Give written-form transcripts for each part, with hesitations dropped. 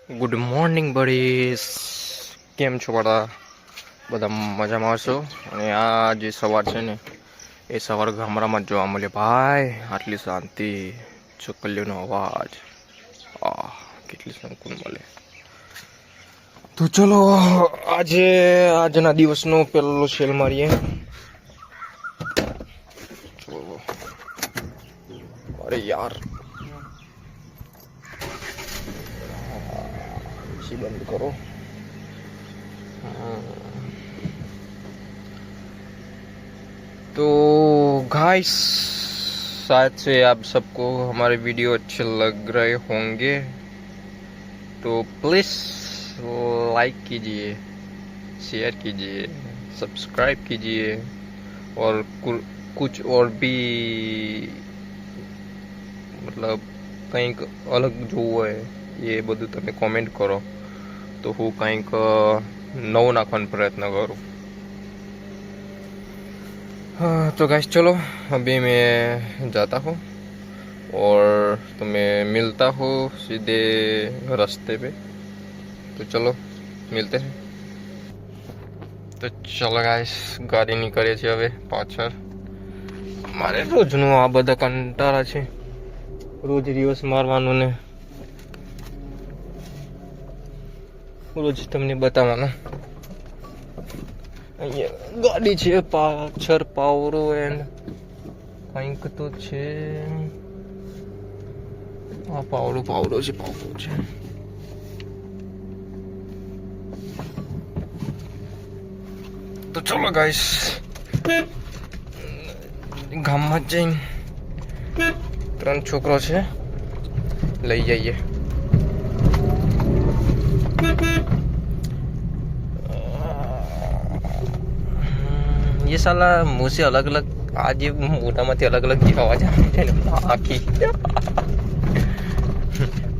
Good morning બડીસ, કેમ છો બધા મજામાં હશો? અને આ જે સવાર છે ને એ સવાર ગામડામાં જ જોવા મળે ભાઈ. આટલી શાંતિ, ચકલીઓનો અવાજ, કેટલી સંકૂન મળે. તો ચલો આજના દિવસનો પહેલો સેલ મારીએ. અરે યાર, बंद करो. तो गाइस, शायद से आप सबको हमारे वीडियो अच्छे लग रहे होंगे, तो प्लीज़ लाइक कीजिए, शेयर कीजिए, सब्सक्राइब कीजिए और कुछ और भी मतलब કંઈક અલગ જોવું હોય એ બધું તમે કોમેન્ટ કરો તો હું કંઈક નવું નાખવાનો પ્રયત્ન કરું. हाँ तो गाइस चलो, अभी मैं जाता हूँ और तुम्हें मिलता हूँ सीधे रास्ते पे. तो चलो मिलते हैं. તો ચલો ગાઈસ, ગાડી નીકળીએ છીએ હવે પાછળ. મારે રોજનું આ બધા કંટાળા છે, રોજ રિવર્સ મારવાનું ને રોજ તમને બતાવવાનું. અહીંયા ગાડી છે, પાછળ પાવરો એન્ડ કંઈક તો છે. આ પાવરો છે. તો ચલો ગાઈસ, ગામમાં જઈને 3 છોકરો છે લઈ જઈએ. ये साला मुँह से अलग अलग आज ये मोटामोटी अलग अलग की आवाज आखी.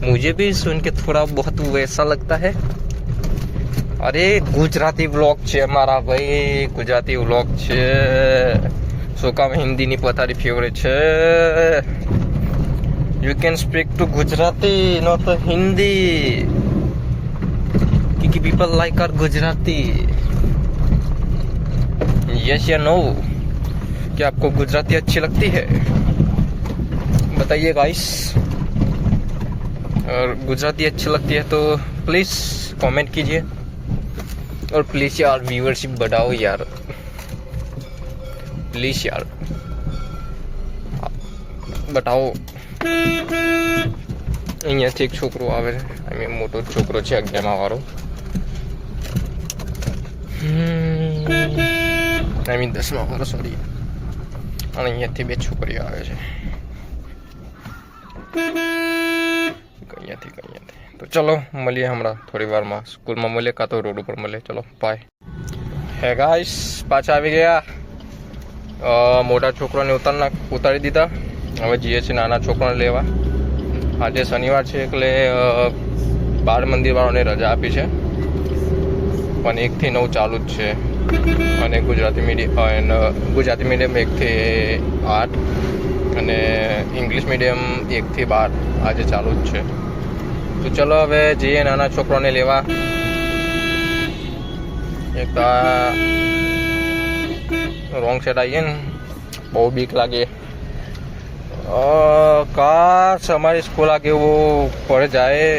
मुझे भी सुन के थोड़ा बहुत वैसा लगता है. अरे गुजराती व्लॉग છે મારા ભાઈ, ગુજરાતી વ્લોગ છે. શું કામ હિન્દીની પથારી ફેવરેટ છે? You can speak to Gujarati, not Hindi, क्योंकि people like our Gujarati. Yes या नो, क्या आपको गुजराती अच्छी लगती है? बताइए गाइस. और गुजराती अच्छी लगती है तो प्लीज़ कमेंट कीजिए और प्लीज़ यार व्यूअरशिप बढ़ाओ यार, प्लीज़ यार બતાવો. અહીંયાથી એક છોકરો આવે છે, અહીં મોટો છોકરો છે 11મા વાળો. આઈ મીન 10મા વાળો, સોરી. અને અહીંયાથી 2 છોકરીઓ આવે છે, અહીંયાથી. તો ચલો મળીએ હમણાં થોડી વારમાં, સ્કૂલમાં મળીએ કાં તો રોડ ઉપર મળીએ. ચલો બાય. હે ગાઈસ, પાછા આવી ગયા. મોટા છોકરાને ઉતારી દીધા. હવે જઈએ છીએ નાના છોકરાને લેવા. આજે શનિવાર છે એટલે બાળ મંદિર વાળાને રજા આપી છે, પણ 1 થી 9 ચાલુ જ છે. અને ગુજરાતી મીડિયમ 1 થી 8 અને ઇંગ્લિશ મીડિયમ 1 થી 12 આજે ચાલુ જ છે. તો ચલો હવે જઈએ નાના છોકરાને લેવા. એક રોંગ સાઈડ આવીએ ને, બહુ બીક લાગે. કાશ અમારી સ્કૂલ આગે वो पड़ जाए.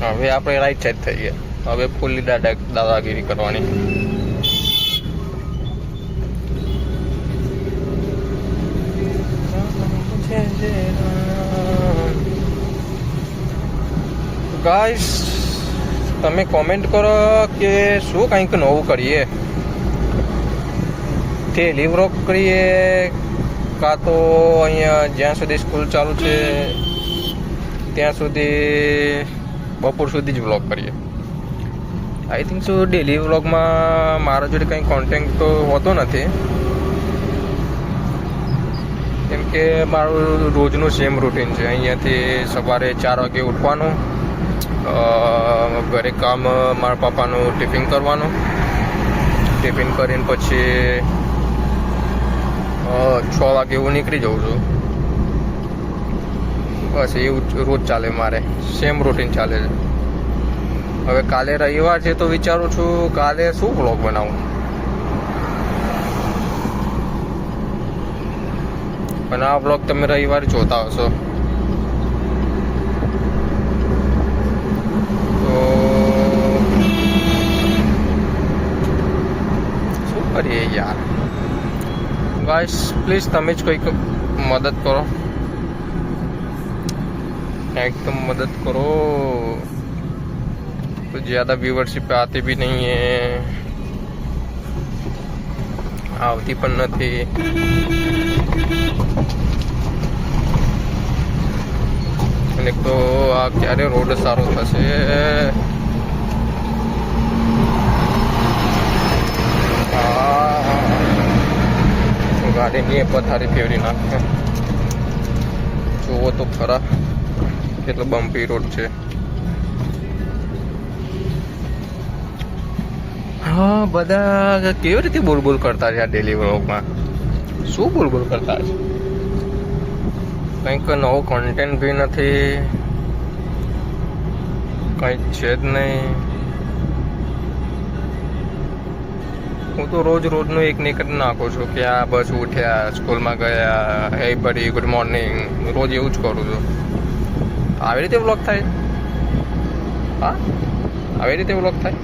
હવે આપણે રાઈટ સાઈડ થઈ ગયા. હવે ફૂલ્લી દાદાગીરી કરવાની. ગાઈસ, તમે કોમેન્ટ કરો કે શું કંઈક નવું કરીએ. ડેલી વ્લોગ કરીએ કાં તો અહીંયા જ્યાં સુધી સ્કૂલ ચાલુ છે ત્યાં સુધી બપોર સુધી જ વ્લોગ કરીએ. આઈ થિંક સો ડેલી વ્લોગમાં મારા જોડે કંઈ કોન્ટેન્ટ તો હોતો નથી, કેમ કે મારું રોજનું સેમ રૂટીન છે. અહીંયાથી સવારે 4 વાગે ઉઠવાનું, ઘરે કામ મારા પપ્પાનું ટિફિન કરવાનું, ટિફિન કરીને પછી 6 વાગે હું નીકળી જાઉં છું. બસ એવું રોજ ચાલે મારે, સેમ રૂટીન ચાલે છે. હવે કાલે રવિવાર છે તો વિચારું છું કાલે શું વ્લોગ બનાવું, પણ આ વ્લોગ તમે રવિવારે જોતા હશો તો શું કરીએ યાર. गाइस प्लीज़ તમે જ कोई मदद करो, एकदम मदद करो. तो ज़्यादा व्यूवरशिप आती भी नहीं है, આવતી પણ નથી. અને તો આ ક્યારે રોડ સારો થશે. ગાડીની પથારી ફેરવી નાખે. જુઓ તો ખરા કેટલો બમ્પી રોડ છે. હા, બધા કેવી રીતે બોલ કરતા છે આ ડેલી વ્લોગમાં? શું બોલ કરતા છે? કંઈક નવો કન્ટેન્ટ બી નથી, કંઈક છે જ નહીં. હું તો રોજનું એક ને એક જ નાખું છું કે આ બસ ઉઠ્યા, સ્કૂલમાં ગયા, હે બડી ગુડ મોર્નિંગ, રોજ એવું જ કરું છું. આવી રીતે વ્લોગ થાય? હા, આવી રીતે વ્લોગ થાય?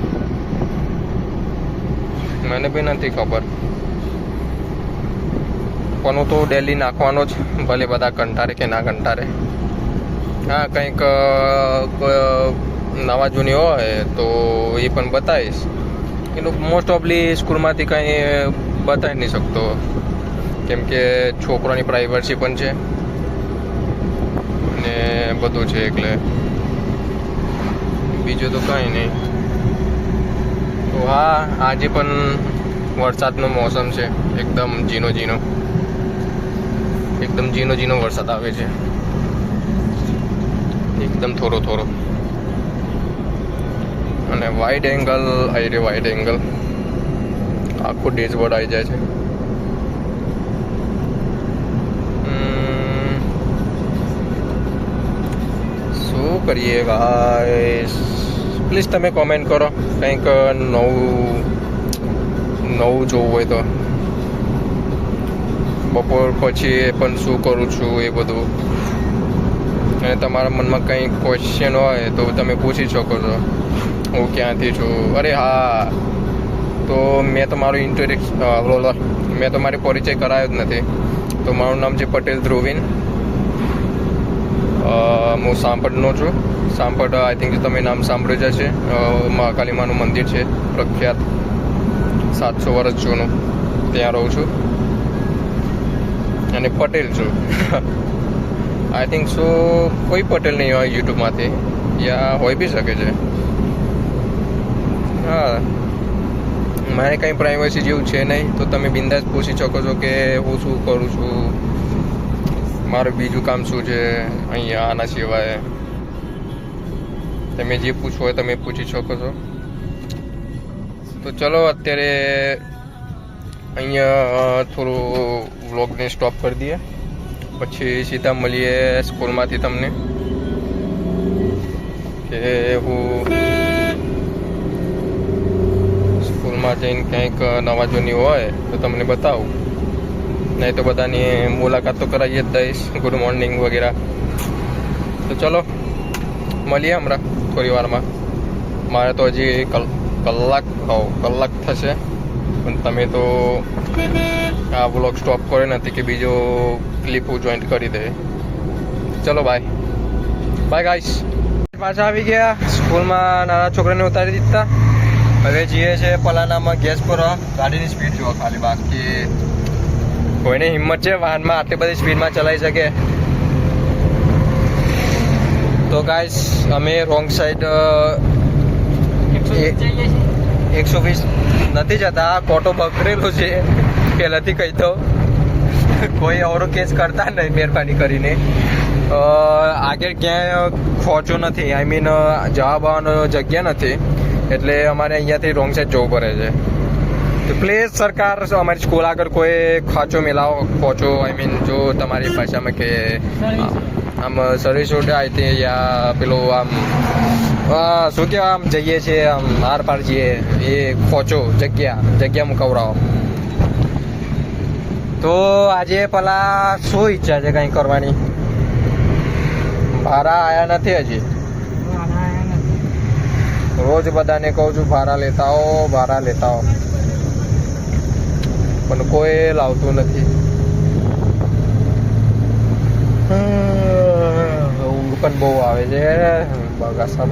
મને બી નથી ખબર, પણ હું તો ડેલી નાખવાનો જ, ભલે બધા કંટાળે કે ના કંટાળે. હા, કંઈક નવા જૂની હોય તો એ પણ બતાવીશ. એનું મોસ્ટ ઓફલી સ્કૂલમાંથી કંઈ બતાવી નહીં શકતો, કેમ કે છોકરાની પ્રાઇવસી પણ છે ને બધું છે, એટલે બીજું તો કંઈ નહીં. તો હા, આજે પણ વરસાદનો મોસમ છે, એકદમ ઝીનો ઝીનો વરસાદ આવે છે, એકદમ થોડો. અને વાઇડ એંગલ આખું ડેશબોર્ડ આવી જાય છે. શું કરીએ ગાઈસ? પ્લીઝ તમે કોમેન્ટ કરો કંઈક નવું જોવું હોય તો. બપોર પછી પણ શું કરું છું એ બધું, અને તમારા મનમાં કંઈ ક્વેશ્ચન હોય તો તમે પૂછી શકો છો. હું ક્યાંથી છું? અરે હા, તો મેં તમારી પરિચય કરાયો જ નથી. તો મારું નામ છે પટેલ ધ્રુવીન. હું સાંપડનો છું. સાંપડ આઈ થિંક તમે નામ સાંભળ્યું જ હશે. મહાકાલીમાનું મંદિર છે પ્રખ્યાત, 700 વર્ષ જૂનું, ત્યાં રહું છું અને પટેલ છું. આઈ થિંક સો કોઈ પટેલ નહીં હોય યુટ્યુબમાંથી, યા હોઈ બી શકે છે. હા, મારે કંઈ પ્રાઇવસી જેવું છે નહીં, તો તમે બિંદાસ પૂછી શકો છો કે હું શું કરું છું, મારું બીજું કામ શું છે અહીંયા આના સિવાય. તમે જે પૂછવું હોય તમે પૂછી શકો છો. તો ચલો અત્યારે અહીંયા થોડું વ્લોગને સ્ટોપ કરી દઈએ, પછી સીધા મળીએ સ્કૂલમાંથી તમને, કે હું સ્કૂલમાં જઈને કંઈક નવા જૂની હોય તો તમને બતાવું. નહીં તો બધાની મુલાકાત તો કરાવી જ દઈશ, ગુડ મોર્નિંગ વગેરે. તો ચલો મળીએ હમણાં થોડી વારમાં. મારે તો હજી કલાક થશે, પણ તમે તો આ વ્લોગ સ્ટોપ કર્યો નથી કે બીજો ક્લિપ હું જોઈન્ટ કરી દે. ચલો બાય ગાઈસ. પાછા આવી ગયા સ્કૂલમાં, નાના છોકરાને ઉતારી દીધા. હવે જઈએ છે પલાનામાં ગેસ પર. ગાડીની સ્પીડ જુઓ ખાલી, બાકી કોઈને હિંમત છે વાહનમાં આટલી બધી સ્પીડમાં ચલાવી શકે? તો ગાઈસ અમે રોંગ સાઈડ 120 નથી જતા, કોટો બગડેલો છે પહેલાંથી કહી દો. કોઈ અવરો કેસ કરતા નહીં મહેરબાની કરીને. આગળ ક્યાંય ખોચો નથી, આઈ મીન જવાબ આવવાનો જગ્યા નથી, એટલે અમારે અહીંયાથી રોંગ સાઈડ જવું પડે છે. તો પ્લીઝ સરકાર અમારી સ્કૂલ આગળ કોઈ ખાંચો મિલાવો, ખોચો આઈ મીન જો તમારી ભાષામાં કે આમ સર્વિસ રોડ આવી યા પેલું આમ શું કહેવાય આમ જઈએ છીએ આમ આર પાર જઈએ એ ખોચો જગ્યા મુકાવરાવો. તો આજે પેલા શું ઈચ્છા છે કંઈ કરવાની? ભાડા આયા નથી હજી. રોજ બધાને કહું છું ભાડા લેતા આવો પણ કોઈ લાવતું નથી. ઊંઘ પણ બહુ આવે છે, બગાસા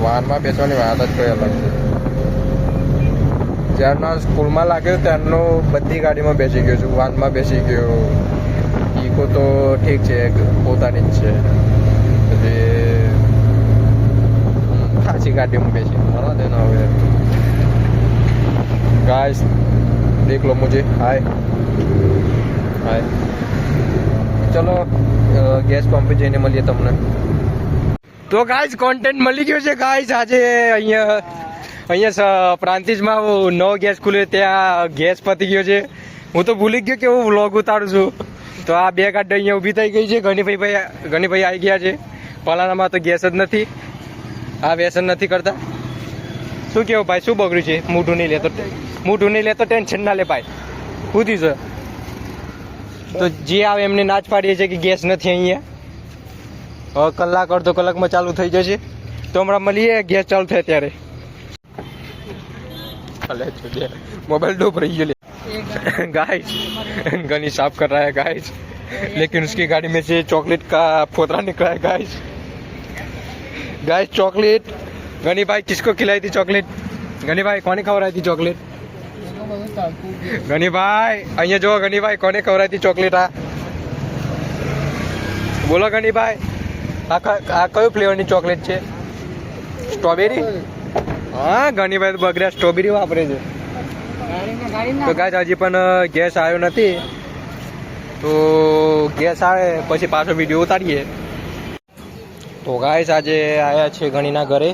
વાનમાં બેસવાની વાત જ કોઈ અલગ છે. જ્યારના સ્કૂલમાં લાગ્યો ત્યારનું બધી ગાડીમાં બેસી ગયો છું, વાનમાં બેસી ગયો. ઈકો તો ઠીક છે, પોતાની જ છે, ખાસી ગાડીમાં બેસી મળવા દેना. હવે गाइस देख लो मुझे. हाय चलो गैस पंप पे जઈને મળીએ તમને. તો ગાઈસ કોન્ટેન્ટ મળી ગયો છે ગાઈસ. આજે અહીંયા પ્રાંતિજમાં નવો ગેસ ખુલ્યો, ત્યાં ગેસ પતી ગયો છે. હું તો ભૂલી ગયો કે હું વ્લોગ ઉતારું છું. તો આ બે ગાડી અહીંયા ઊભી થઈ ગઈ છે. ગણીભાઈ આવી ગયા છે. પલાણામાં તો ગેસ જ નથી. આ વ્યસન નથી કરતા. શું કેવું ભાઈ, શું બગડ્યું છે? મૂઠું નહીં લેતો ટેન્શન ના લે ભાઈ. પૂછ્યું છે તો જે આવે એમને ના જ પાડીએ છે કે ગેસ નથી અહીંયા. હવે કલાક અડધો કલાકમાં ચાલુ થઈ જશે. તો હમણાં મળીએ ગેસ ચાલુ થાય ત્યારે. मोबाइल डूब रही है गाइस. गनी साफ कर रहा है गाइस, लेकिन उसकी गाड़ी में से चॉकलेट का फोतरा निकला है गाइस. चॉकलेट गनी भाई किसको खिलाई थी चॉकलेट? गनी भाई कोने खवराई थी चॉकलेट? गनी भाई અહીંયા જો ગની ભાઈ કોને ખવરાઈ હતી ચોકલેટ? આ બોલો ગની ભાઈ, આ કયો ફ્લેવરની ચોકલેટ છે? સ્ટ્રોબેરી? હા ગની ભાઈ બગડ્યા સ્ટ્રોબેરી વાપરે છે. તો ગાઈસ હજી પણ ગેસ આવ્યો નથી. તો ગેસ આવે પછી પાછો વિડીયો ઉતારીએ. તો ગાઈસ આજે આવ્યા છે ગણીના ઘરે.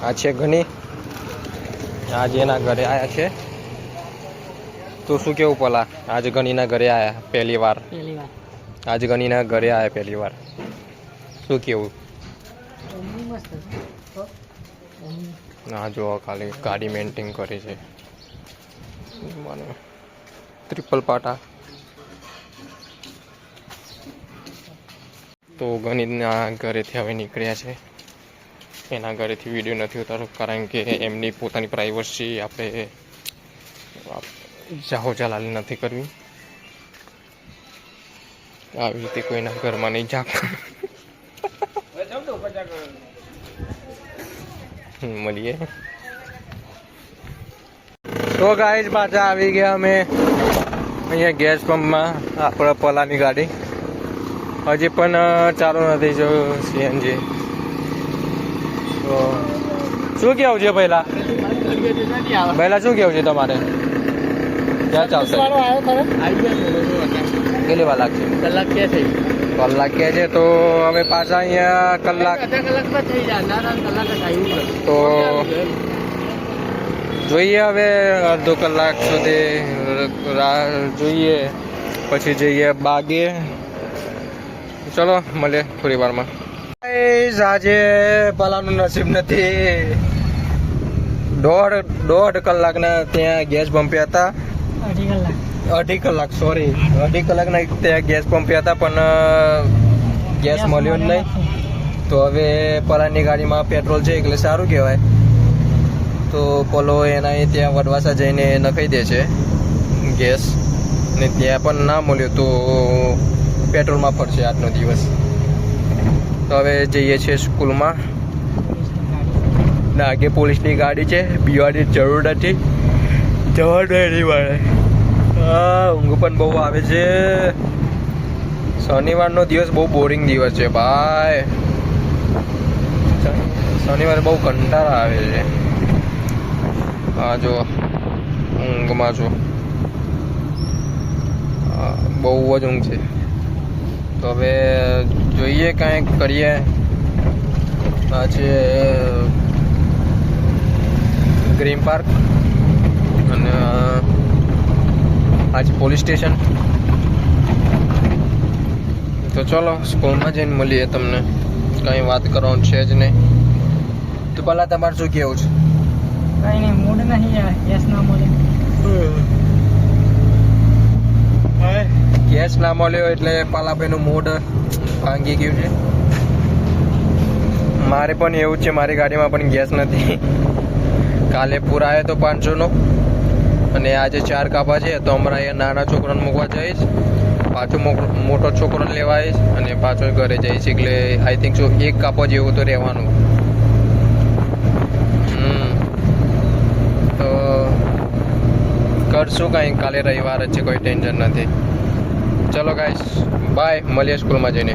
આ છે ગણી, આજે એના ઘરે આવ્યા છે. તો શું કેવું પેલા આજે ગણીના ઘરે આવ્યા પહેલી વાર? આજે ગણીના ઘરે આવ્યા પહેલી વાર. શું કેવું? હા જો ખાલી ગાડી મેન્ટેન કરે છે. ટ્રિપલ પાટા. તો ગણીના ઘરેથી હવે નીકળ્યા છે. એના ઘરેથી વિડીયો નથી ઉતારતો કારણ કે એમની પોતાની પ્રાઇવસી આપણે જાહો જલાલી નથી કરવી. આવી રીતે કોઈના ઘરમાં નહીં જાક. મળીએ. તો ગાઈસ પાછા આવી ગયા અમે અહીંયા ગેસ પંપમાં. આપણા પલાની ગાડી હજી પણ ચાલુ નથી જો સીએનજી. તો શું કેવું છે પહેલા શું કેવું છે તમારે? ક્યાં ચાલશે? કેટલી વાર લાગશે? કલાક કે છે. તો હવે પાછા અહીંયા કલાક તો જોઈએ. હવે અડધો કલાક સુધી રાહ જોઈએ પછી જઈએ બાગે. ચલો મળીએ થોડી વારમાં. આજે પેલાનું નસીબ નથી. દોઢ કલાકના ત્યાં ગેસ પંપે હતા. અઢી કલાક ત્યાં ગેસ પંપે હતા પણ ગેસ મળ્યો જ નહીં. તો હવે પલાની ગાડીમાં પેટ્રોલ છે એટલે સારું કહેવાય. તો પોલો એના ત્યાં વડવાસા જઈને નખાઈ દે છે ગેસ ને ત્યાં પણ ના મળ્યો તો પેટ્રોલમાં ફરશે આજનો દિવસ. તો હવે જઈએ છીએ સ્કૂલમાં. ને આગે પોલીસની ગાડી છે, પીવાની જરૂર નથી, જવાનું એની વાળે. ઊંઘ પણ બહુ આવે છે. શનિવારનો દિવસ બહુ બોરિંગ દિવસ છે ભાઈ. શનિવારે બહુ કંટાળા આવે છે. હા જો ઊંઘમાં છો, બહુ જ ઊંઘ છે. તો હવે જોઈએ કાંઈક કરીએ. આ છે ગ્રીન પાર્ક અને આ છે પોલીસ સ્ટેશન. તો ચલો સ્કૂલમાં જઈને મળીએ. તમને કંઈ વાત કરવાનું છે જ નહીં. તો પહેલાં તમારે શું કહેવું છે? કઈ નહીં, મૂડ નહીં યાર, કેસ ના મળે. ગેસ ના મળ્યો એટલે પાલાભાઈનું મૂડ ભાંગી ગયું છે. મારે પણ એવું જ છે, મારી ગાડીમાં પણ ગેસ નથી. કાલે પૂરા આવ્યો તો 500નો અને આજે 4 કાપા છે. તો હમણાં અહીંયા નાના છોકરાને મૂકવા જઈશ, પાછો મોટો છોકરાને લેવા આવીશ અને પાછો ઘરે જઈશ. એટલે આઈ થિંક સો 1 કાપો જેવું તો રહેવાનું. તો કરશું કાંઈ, કાલે રવિવાર જ છે, કોઈ ટેન્શન નથી. ચલો ગાઈસ, બાય, મળીએ સ્કૂલમાં જઈને.